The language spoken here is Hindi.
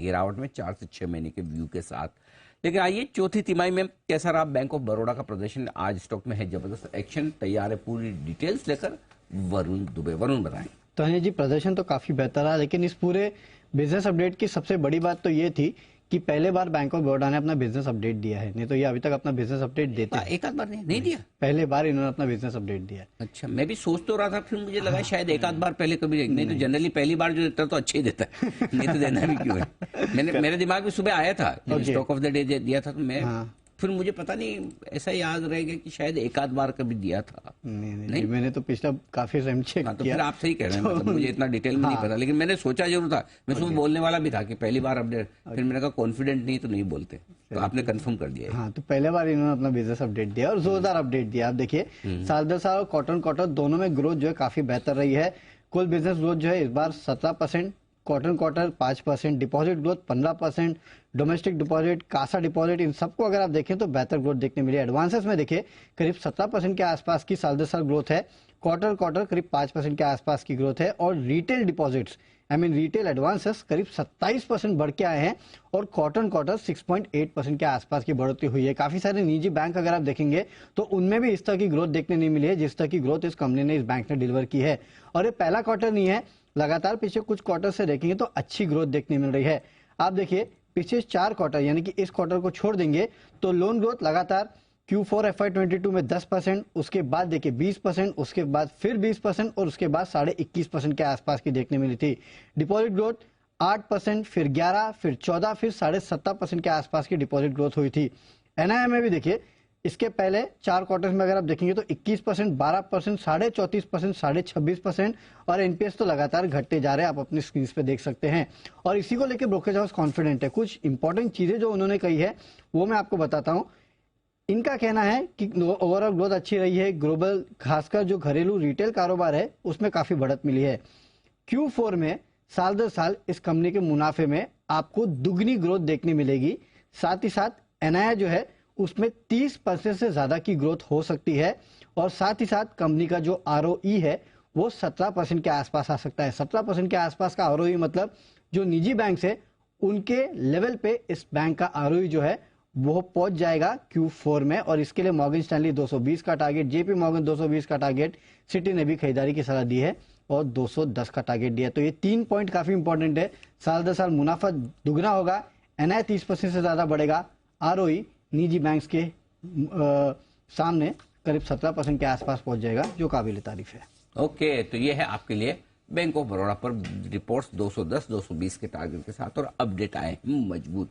गिरावट में 4 से 6 महीने के व्यू के साथ। लेकिन आइए चौथी तिमाही में कैसा रहा बैंक ऑफ बड़ौदा का प्रदर्शन। आज स्टॉक में है जबरदस्त एक्शन, तैयार है पूरी डिटेल्स लेकर वरुण दुबे। वरुण बताएं। तो जी प्रदर्शन तो काफी बेहतर रहा, लेकिन इस पूरे बिजनेस अपडेट की सबसे बड़ी बात तो ये थी कि पहले बार बैंक ऑफ बड़ौदा ने अपना बिजनेस अपडेट दिया है। नहीं तो ये अभी तक अपना बिजनेस अपडेट देते हैं। एक आध बार नहीं दिया, पहले बार इन्होंने अपना बिजनेस अपडेट दिया। अच्छा, मैं भी सोच तो रहा था, फिर मुझे लगा शायद एक आध बार पहले कभी नहीं तो जनरली पहली बार जो देता है तो अच्छे ही देता है, नहीं तो देना भी क्यों है। मेरे दिमाग में सुबह आया था स्टॉक ऑफ द डे दिया था, तो मैं फिर मुझे पता नहीं ऐसा याद रह गया कि शायद एक आध बार कभी दिया था। नहीं, मैंने तो पिछला काफी टाइम चेक किया। तो फिर आप सही कह रहे हैं, मतलब मुझे इतना डिटेल में नहीं पता, लेकिन मैंने सोचा जरूर था। मैं सुबह बोलने वाला भी था कि पहली बार अपडेट, फिर मैंने कहा कॉन्फिडेंट नहीं तो नहीं बोलते, तो आपने कंफर्म कर दिया। हाँ, तो पहले बार इन्होंने अपना बिजनेस अपडेट दिया और जोरदार अपडेट दिया। आप देखिए साल दर साल क्वार्टर दोनों में ग्रोथ जो है काफी बेहतर रही है। कुल बिजनेस ग्रोथ जो है इस बार 17%, quarter 5%, deposit growth 15%, domestic deposit, CASA deposit, इन सबको अगर आप देखें तो बेहतर ग्रोथ देखने मिली। एडवांसेस में देखिए करीब 17% के आसपास की साल दर साल ग्रोथ है। क्वार्टर करीब 5% के आसपास की ग्रोथ है। और रिटेल डिपॉजिट्स रिटेल एडवांसेस करीब 27% बढ़ के आए हैं और क्वार्टर 6.8% के आसपास की बढ़ोतरी हुई है। काफी सारे निजी बैंक अगर आप देखेंगे तो उनमें भी इस तरह की ग्रोथ देखने नहीं मिली है जिस तरह की ग्रोथ इस कंपनी ने, इस बैंक ने डिलीवर की है। और ये पहला क्वार्टर नहीं है, लगातार पिछले कुछ क्वार्टर से देखेंगे तो अच्छी ग्रोथ देखने मिल रही है। आप देखिए पिछले 4 क्वार्टर यानी कि इस क्वार्टर को छोड़ देंगे तो लोन ग्रोथ लगातार Q4 FY22 में 10%, उसके बाद देखिए 20%, उसके बाद फिर 20% और उसके बाद 21.5% के आसपास की देखने मिली थी। डिपॉजिट ग्रोथ 8%, फिर 11, फिर 14, फिर 7.5% के आसपास की डिपॉजिट ग्रोथ हुई थी। NII में भी देखिए इसके पहले 4 क्वार्टर्स में अगर आप देखेंगे तो 21%, 12%, 34%, 26% और एनपीएस तो लगातार घटते जा रहे हैं, आप अपनी स्क्रीन पे देख सकते हैं। और इसी को लेकर ब्रोकरेज हाउस कॉन्फिडेंट है। कुछ इंपॉर्टेंट चीजें जो उन्होंने कही है वो मैं आपको बताता हूं। इनका कहना है कि ओवरऑल ग्रोथ अच्छी रही है। ग्लोबल खासकर जो घरेलू रिटेल कारोबार है उसमें काफी बढ़त मिली है। Q4 में साल दर साल इस कंपनी के मुनाफे में आपको दुगनी ग्रोथ देखने मिलेगी। साथ ही साथ NII जो है उसमें 30% से ज्यादा की ग्रोथ हो सकती है। और साथ ही साथ कंपनी का जो ROE है वो 17% के आसपास आ सकता है। 17% के आसपास का ROE मतलब जो निजी बैंक है उनके लेवल पे इस बैंक का ROE जो है वो पहुंच जाएगा Q4 में। और इसके लिए मॉर्गन स्टैनली 220 का टारगेट, JP मॉर्गन 220 का टारगेट, सिटी ने भी खरीदारी की सलाह दी है और 210 का टारगेट दिया है। तो ये 3 पॉइंट काफी इंपॉर्टेंट है। साल दर साल मुनाफा दुगना होगा, NII 30% से ज्यादा बढ़ेगा, ROE निजी बैंक्स के सामने करीब 17% के आसपास पहुंच जाएगा, जो काबिल तारीफ है। ओके, तो ये है आपके लिए बैंक ऑफ बड़ौदा पर रिपोर्ट्स 210, 220 के टारगेट के साथ और अपडेट आए मजबूत।